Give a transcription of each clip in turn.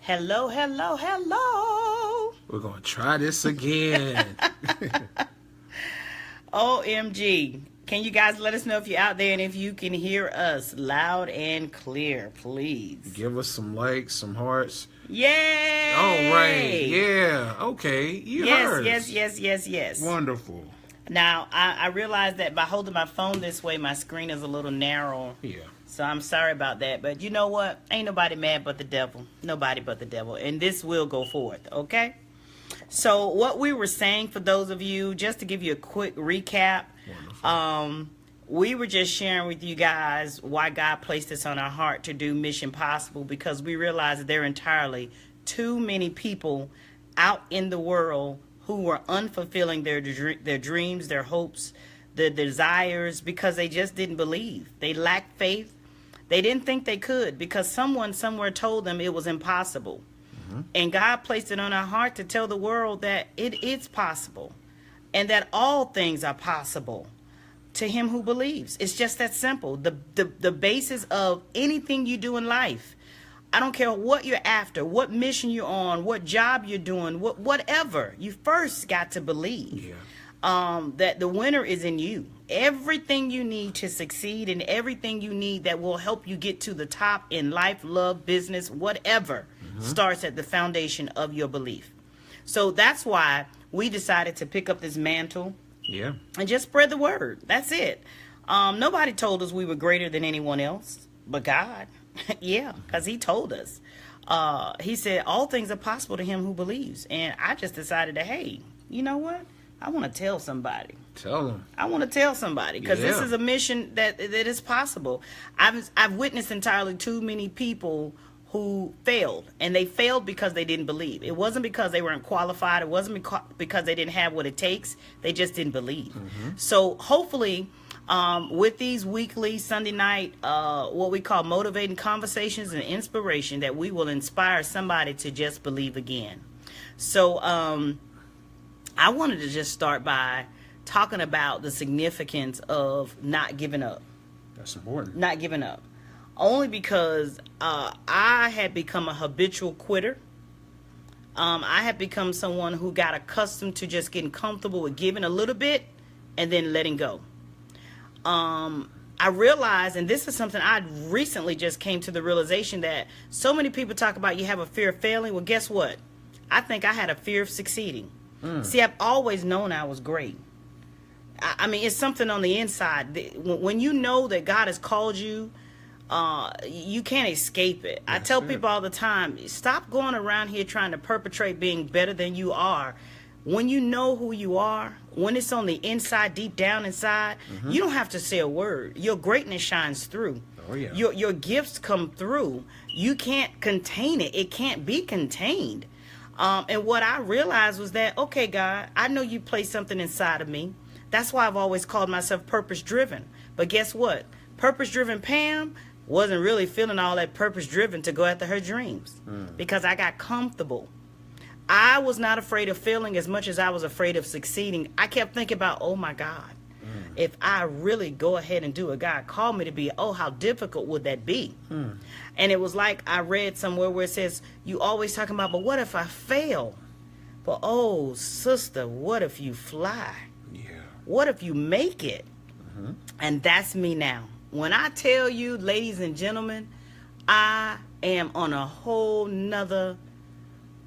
Hello, hello, hello. We're going to try this again. OMG. Can you guys let us know if you're out there and if you can hear us loud and clear, please? Give us some likes, some hearts. Yay! All right. Yeah. Okay. You heard. Yes. Wonderful. Now, I realize that by holding my phone this way, my screen is a little narrow. Yeah. So I'm sorry about that. But you know what? Ain't nobody mad but the devil. Nobody but the devil. And this will go forth, okay? So what we were saying, for those of you, just to give you a quick recap, we were just sharing with you guys why God placed this on our heart to do Mission Possible, because we realize that there are entirely too many people out in the world who were unfulfilling their dreams, their hopes, their desires, because they just didn't believe. They lacked faith. They didn't think they could because someone somewhere told them it was impossible. And God placed it on our heart to tell the world that it is possible and that all things are possible to him who believes. It's just that simple. The basis of anything you do in life, I don't care what you're after, what mission you're on, what job you're doing, whatever, you first got to believe that the winner is in you. Everything you need to succeed and everything you need that will help you get to the top in life, love, business, whatever, starts at the foundation of your belief. So that's why we decided to pick up this mantle and just spread the word. That's it. Nobody told us we were greater than anyone else but God. Because he told us. He said all things are possible to him who believes. And I just decided that, hey, you know what? I want to tell somebody. Tell them. I want to tell somebody, because this is a mission that is possible. I've witnessed entirely too many people who failed, and they failed because they didn't believe. It wasn't because they weren't qualified. It wasn't because they didn't have what it takes. They just didn't believe. So hopefully, with these weekly Sunday night, what we call motivating conversations and inspiration, that we will inspire somebody to just believe again. So I wanted to just start by talking about the significance of not giving up. That's important. Not giving up. Only because I had become a habitual quitter. I had become someone who got accustomed to just getting comfortable with giving a little bit and then letting go. I realized, and this is something I recently just came to the realization, that so many people talk about you have a fear of failing. Well, guess what? I think I had a fear of succeeding. See, I've always known I was great. I mean, it's something on the inside. When you know that God has called you, you can't escape it. I tell people all the time, stop going around here trying to perpetrate being better than you are. When you know who you are, when it's on the inside, deep down inside, you don't have to say a word. Your greatness shines through. Oh, yeah. Your gifts come through. You can't contain it. It can't be contained. And what I realized was that, okay, God, I know you placed something inside of me. That's why I've always called myself purpose-driven. But guess what? Purpose-driven Pam wasn't really feeling all that purpose-driven to go after her dreams because I got comfortable. I was not afraid of failing as much as I was afraid of succeeding. I kept thinking about, oh, my God, if I really go ahead and do what God called me to be, oh, how difficult would that be? And it was like I read somewhere where it says, you always talking about, but what if I fail? But, oh, sister, what if you fly? What if you make it? And that's me now. When I tell you, ladies and gentlemen, I am on a whole nother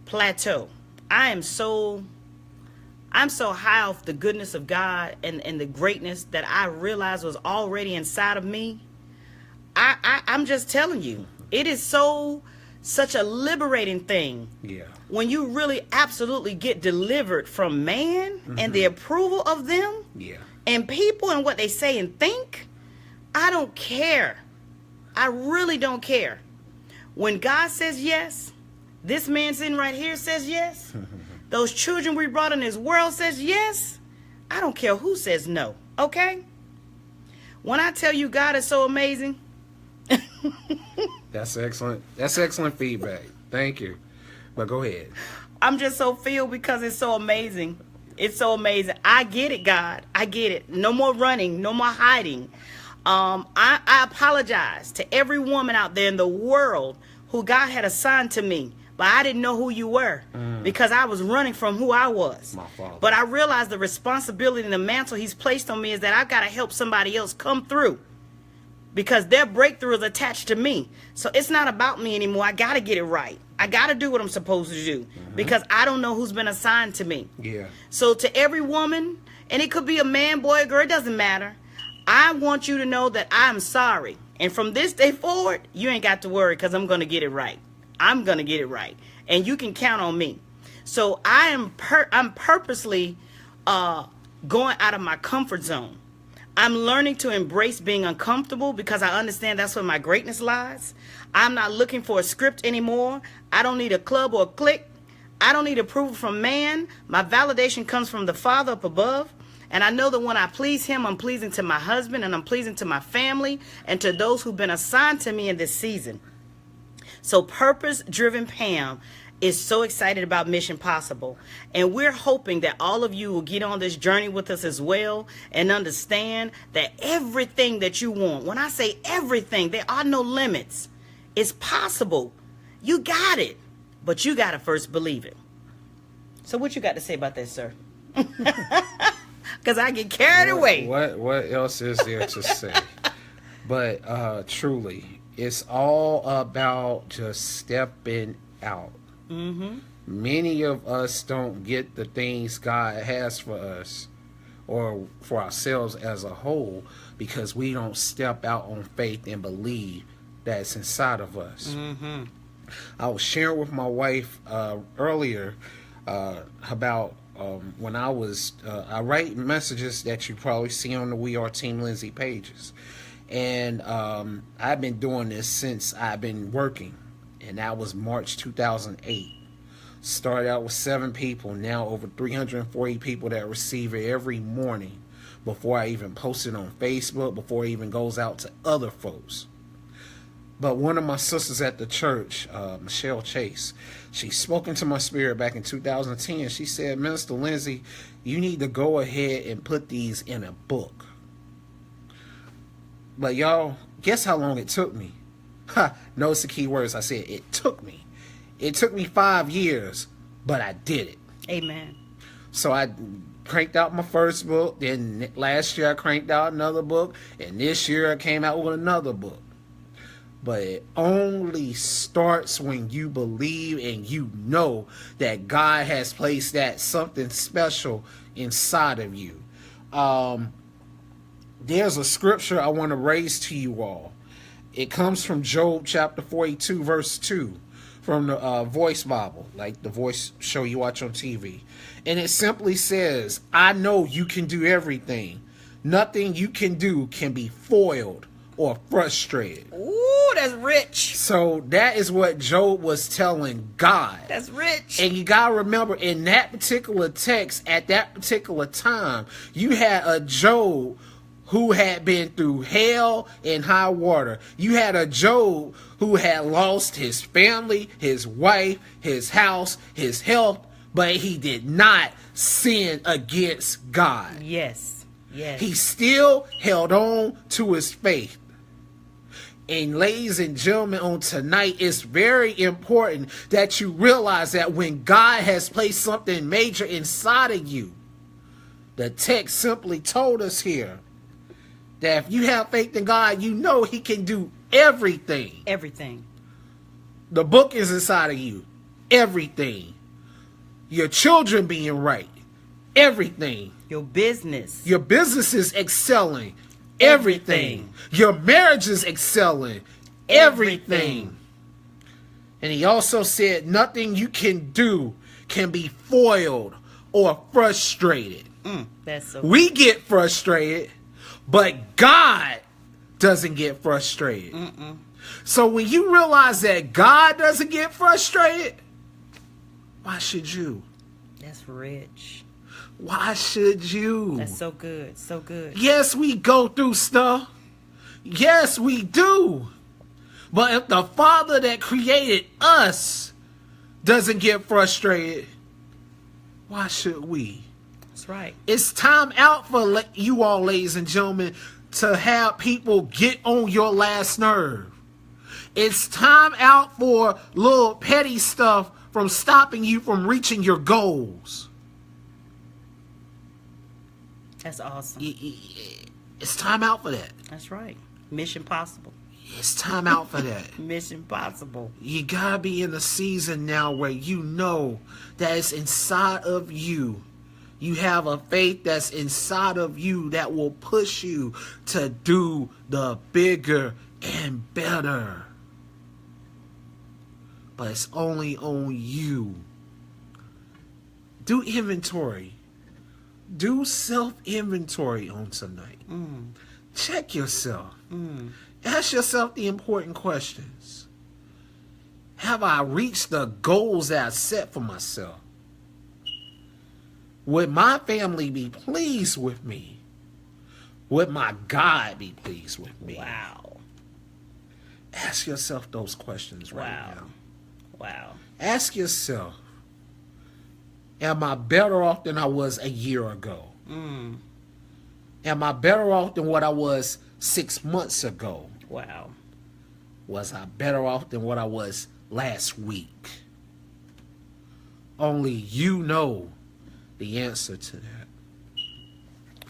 plateau. I'm so high off the goodness of God and the greatness that I realized was already inside of me. I'm just telling you, it is such a liberating thing. When you really absolutely get delivered from man and the approval of them and people and what they say and think. I don't care. I really don't care. When God says yes, this man sitting right here says yes. Those children we brought in this world says yes. I don't care who says no. Okay? When I tell you God is so amazing. That's excellent. That's excellent feedback. Thank you. But go ahead. I'm just so filled because it's so amazing. It's so amazing. I get it, God. I get it. No more running. No more hiding. I apologize to every woman out there in the world who God had assigned to me but I didn't know who you were because I was running from who I was. My father. But I realized the responsibility and the mantle he's placed on me is that I've got to help somebody else come through because their breakthrough is attached to me. So it's not about me anymore. I got to get it right. I got to do what I'm supposed to do because I don't know who's been assigned to me. Yeah. So to every woman, and it could be a man, boy, girl, it doesn't matter. I want you to know that I'm sorry. And from this day forward, you ain't got to worry because I'm going to get it right. I'm going to get it right. And you can count on me. So I'm purposely going out of my comfort zone. I'm learning to embrace being uncomfortable because I understand that's where my greatness lies. I'm not looking for a script anymore. I don't need a club or a clique. I don't need approval from man. My validation comes from the Father up above. And I know that when I please him, I'm pleasing to my husband and I'm pleasing to my family and to those who've been assigned to me in this season. So purpose-driven Pam is so excited about Mission Possible. And we're hoping that all of you will get on this journey with us as well and understand that everything that you want, when I say everything, there are no limits. It's possible. You got it. But you got to first believe it. So what you got to say about that, sir? Because I get carried away. What else is there to say? But truly, it's all about just stepping out. Many of us don't get the things God has for us or for ourselves as a whole because we don't step out on faith and believe that's inside of us. I was sharing with my wife earlier about when I write messages that you probably see on the We Are Team Lindsay pages. And I've been doing this since I've been working. And that was March 2008. Started out with 7 people, now over 340 people that receive it every morning before I even post it on Facebook, before it even goes out to other folks. But one of my sisters at the church, Michelle Chase, she spoke into my spirit back in 2010. She said, Minister Lindsay, you need to go ahead and put these in a book. But y'all, guess how long it took me? Notice the key words I said. It took me. It took me 5 years, but I did it. Amen. So I cranked out my first book. Then last year I cranked out another book. And this year I came out with another book. But it only starts when you believe and you know that God has placed that something special inside of you. There's a scripture I want to raise to you all. It comes from Job chapter 42, verse 2, from the Voice Bible, like the Voice show you watch on TV. And it simply says, I know you can do everything. Nothing you can do can be foiled or frustrated. Ooh, that's rich. So that is what Job was telling God. That's rich. And you got to remember, in that particular text, at that particular time, you had a Job who had been through hell and high water. You had a Job who had lost his family, his wife, his house, his health, but he did not sin against God. Yes. Yes. He still held on to his faith. And ladies and gentlemen, on tonight, it's very important that you realize that when God has placed something major inside of you, the text simply told us here that if you have faith in God, you know he can do everything. Everything. The book is inside of you. Everything. Your children being right. Everything. Your business. Your business is excelling. Everything. Your marriage is excelling. Everything. And he also said nothing you can do can be foiled or frustrated. That's so We get frustrated, but God doesn't get frustrated. So when you realize that God doesn't get frustrated, why should you? That's rich. Why should you? That's so good. So good. Yes, we go through stuff. Yes, we do. But if the Father that created us doesn't get frustrated, why should we? That's right. It's time out for you all, ladies and gentlemen, to have people get on your last nerve. It's time out for little petty stuff from stopping you from reaching your goals. That's awesome. It's time out for that. That's right. Mission possible. It's time out for that. Mission possible. You gotta be in a season now where you know that it's inside of you. You have a faith that's inside of you that will push you to do the bigger and better. But it's only on you. Do inventory. Do self-inventory on tonight. Check yourself. Ask yourself the important questions. Have I reached the goals that I set for myself? Would my family be pleased with me? Would my God be pleased with me? Wow. Ask yourself those questions right now. Wow. Ask yourself, am I better off than I was a year ago? Am I better off than what I was 6 months ago? Wow. Was I better off than what I was last week? Only you know the answer to that.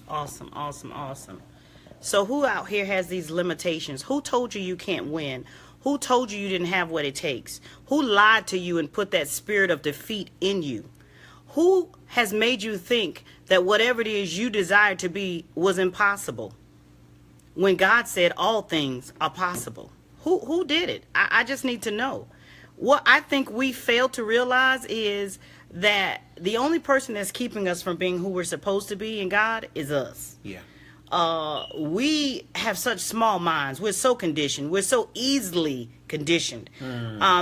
Awesome, awesome, awesome. So who out here has these limitations? Who told you you can't win? Who told you you didn't have what it takes? Who lied to you and put that spirit of defeat in you? Who has made you think that whatever it is you desire to be was impossible, when God said all things are possible? Who did it? I just need to know. What I think we fail to realize is that the only person that's keeping us from being who we're supposed to be in God is us. Yeah. We have such small minds. We're so conditioned. We're so easily conditioned.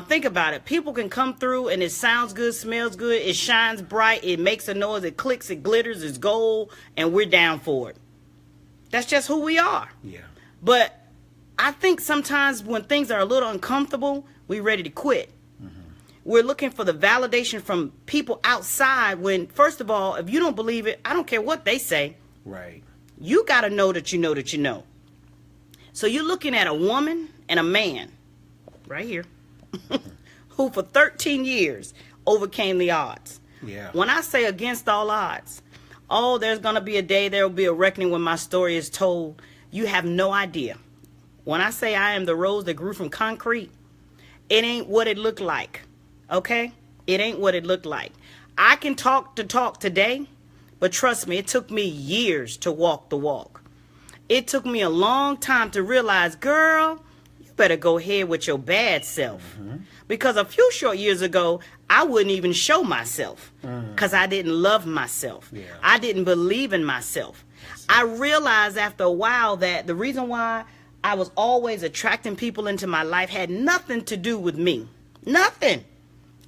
Think about it. People can come through and it sounds good, smells good, it shines bright, it makes a noise, it clicks, it glitters, it's gold, and we're down for it. That's just who we are. Yeah. But I think sometimes when things are a little uncomfortable, we're ready to quit. We're looking for the validation from people outside when, first of all, if you don't believe it, I don't care what they say. Right. You got to know that you know that you know. So you're looking at a woman and a man right here who for 13 years overcame the odds. Yeah. When I say against all odds, oh, there's going to be a day, there will be a reckoning when my story is told. You have no idea. When I say I am the rose that grew from concrete, it ain't what it looked like. Okay? It ain't what it looked like. I can talk today, but trust me, it took me years to walk the walk. It took me a long time to realize, girl, you better go ahead with your bad self. Because a few short years ago, I wouldn't even show myself because I didn't love myself. Yeah. I didn't believe in myself. I realized after a while that the reason why I was always attracting people into my life had nothing to do with me. Nothing.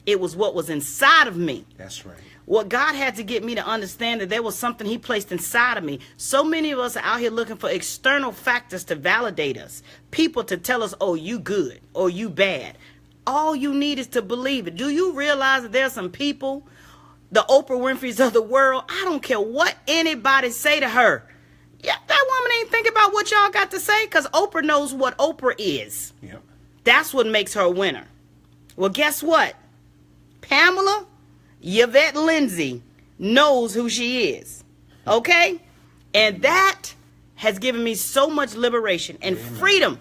It was what was inside of me. That's right. What God had to get me to understand that there was something he placed inside of me. So many of us are out here looking for external factors to validate us. People to tell us, oh, you good or you bad. All you need is to believe it. Do you realize that there are some people, the Oprah Winfrey's of the world, I don't care what anybody say to her. Yeah, that woman ain't thinking about what y'all got to say because Oprah knows what Oprah is. Yep. That's what makes her a winner. Well, guess what? Pamela Yvette Lindsay knows who she is. Okay? And that has given me so much liberation and freedom.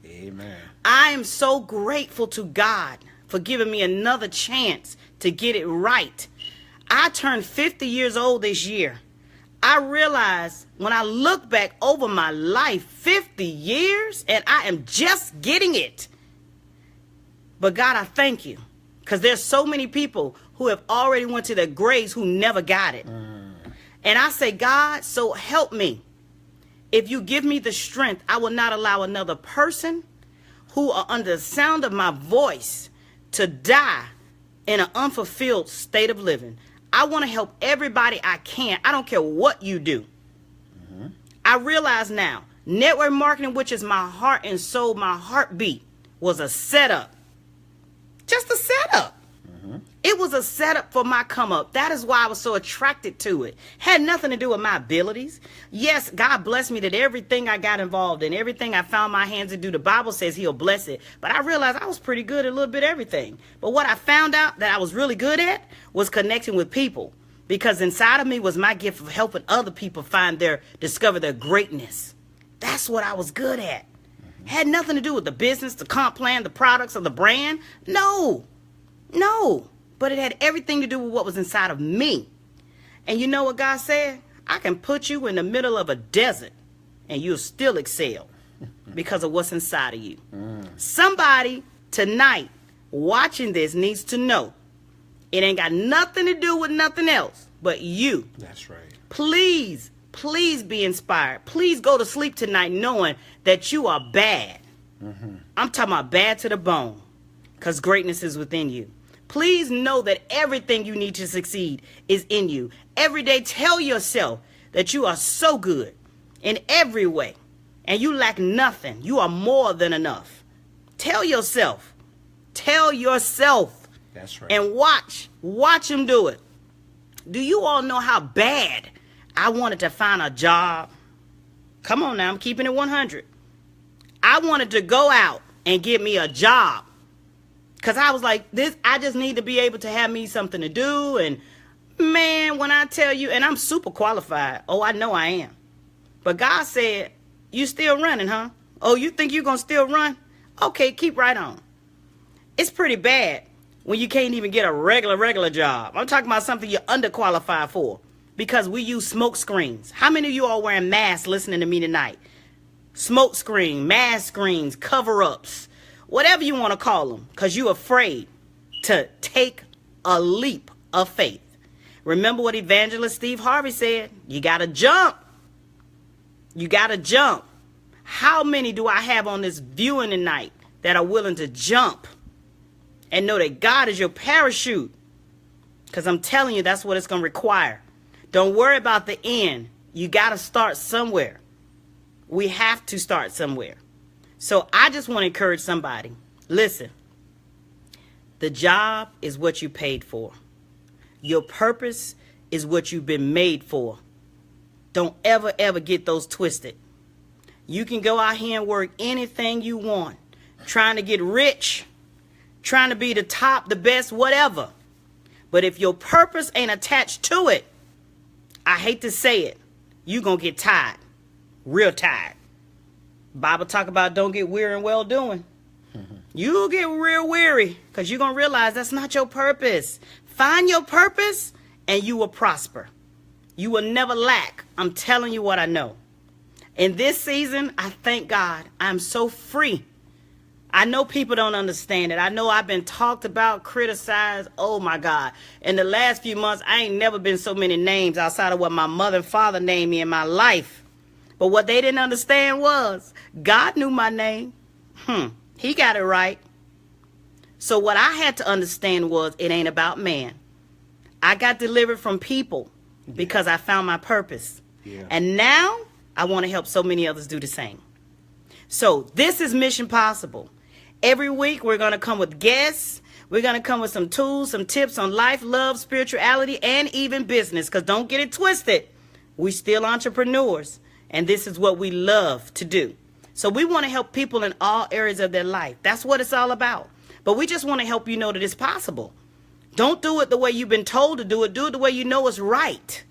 Amen. I am so grateful to God for giving me another chance to get it right. I turned 50 years old this year. I realized when I look back over my life, 50 years, and I am just getting it. But God, I thank you. Because there's so many people who have already went to their graves who never got it. And I say, God, so help me. If you give me the strength, I will not allow another person who are under the sound of my voice to die in an unfulfilled state of living. I want to help everybody I can. I don't care what you do. I realize now, network marketing, which is my heart and soul, my heartbeat, was a setup. Just a setup. It was a setup for my come up. That is why I was so attracted to it. Had nothing to do with my abilities. Yes, God blessed me that everything I got involved in, everything I found my hands to do, the Bible says he'll bless it. But I realized I was pretty good at a little bit of everything. But what I found out that I was really good at was connecting with people. Because inside of me was my gift of helping other people discover their greatness. That's what I was good at. Had nothing to do with the business, the comp plan, the products, or the brand. No. But it had everything to do with what was inside of me. And you know what God said? I can put you in the middle of a desert and you'll still excel because of what's inside of you. Somebody tonight watching this needs to know it ain't got nothing to do with nothing else but you. That's right. Please be inspired. Please go to sleep tonight knowing that you are bad. I'm talking about bad to the bone, because greatness is within you. Please know that everything you need to succeed is in you. Every day tell yourself that you are so good in every way and you lack nothing. You are more than enough. Tell yourself. That's right. And watch him do it. Do you all know how bad I wanted to find a job? Come on now, I'm keeping it 100. I wanted to go out and get me a job. Because I was like, I just need to be able to have me something to do. And man, when I tell you, and I'm super qualified. Oh, I know I am. But God said, you still running, huh? Oh, you think you're going to still run? Okay, keep right on. It's pretty bad when you can't even get a regular job. I'm talking about something you're underqualified for. Because we use smoke screens. How many of you are wearing masks listening to me tonight? Smoke screen, mask screens, cover-ups, whatever you want to call them, because you're afraid to take a leap of faith. Remember what evangelist Steve Harvey said? You got to jump. You got to jump. How many do I have on this viewing tonight that are willing to jump and know that God is your parachute? Because I'm telling you, that's what it's going to require. Don't worry about the end. You got to start somewhere. We have to start somewhere. So I just want to encourage somebody. Listen, the job is what you paid for. Your purpose is what you've been made for. Don't ever get those twisted. You can go out here and work anything you want. Trying to get rich, trying to be the top, the best, whatever. But if your purpose ain't attached to it, I hate to say it, you're going to get tired. Real tired. Bible talk about don't get weary in well doing. You'll get real weary because you're going to realize that's not your purpose. Find your purpose and you will prosper. You will never lack. I'm telling you what I know. In this season, I thank God I'm so free. I know people don't understand it. I know I've been talked about, criticized. Oh, my God. In the last few months, I ain't never been so many names outside of what my mother and father named me in my life. But what they didn't understand was God knew my name. He got it right. So what I had to understand was it ain't about man. I got delivered from people because I found my purpose. Yeah. And now I want to help so many others do the same. So this is Mission Possible. Every week we're going to come with guests. We're going to come with some tools, some tips on life, love, spirituality, and even business. Because don't get it twisted. We still entrepreneurs. And this is what we love to do. So we want to help people in all areas of their life. That's what it's all about. But we just want to help you know that it's possible. Don't do it the way you've been told to do it. Do it the way you know is right.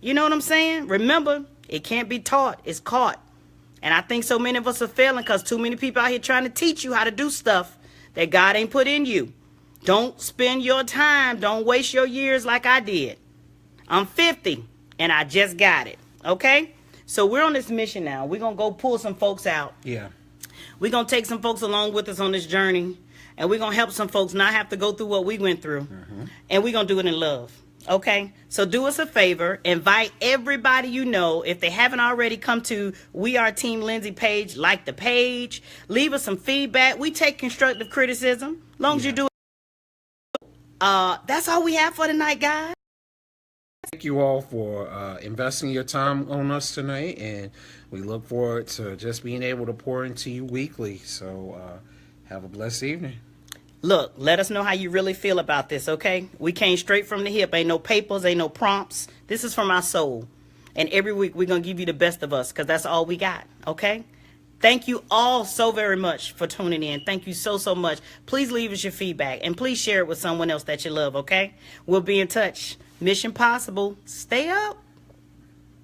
You know what I'm saying? Remember, it can't be taught. It's caught. And I think so many of us are failing because too many people out here trying to teach you how to do stuff that God ain't put in you. Don't spend your time. Don't waste your years like I did. I'm 50 and I just got it. Okay? So we're on this mission now. We're going to go pull some folks out. Yeah. We're going to take some folks along with us on this journey. And we're going to help some folks not have to go through what we went through. And we're going to do it in love. Okay? So do us a favor. Invite everybody you know. If they haven't already, come to We Are Team Lindsay page. Like the page. Leave us some feedback. We take constructive criticism. As long as you do it. That's all we have for tonight, guys. Thank you all for investing your time on us tonight. And we look forward to just being able to pour into you weekly. So have a blessed evening. Look, let us know how you really feel about this, okay? We came straight from the hip. Ain't no papers, ain't no prompts. This is from our soul. And every week we're going to give you the best of us because that's all we got, okay? Thank you all so very much for tuning in. Thank you so, so much. Please leave us your feedback and please share it with someone else that you love, okay? We'll be in touch. Mission Possible. Stay up.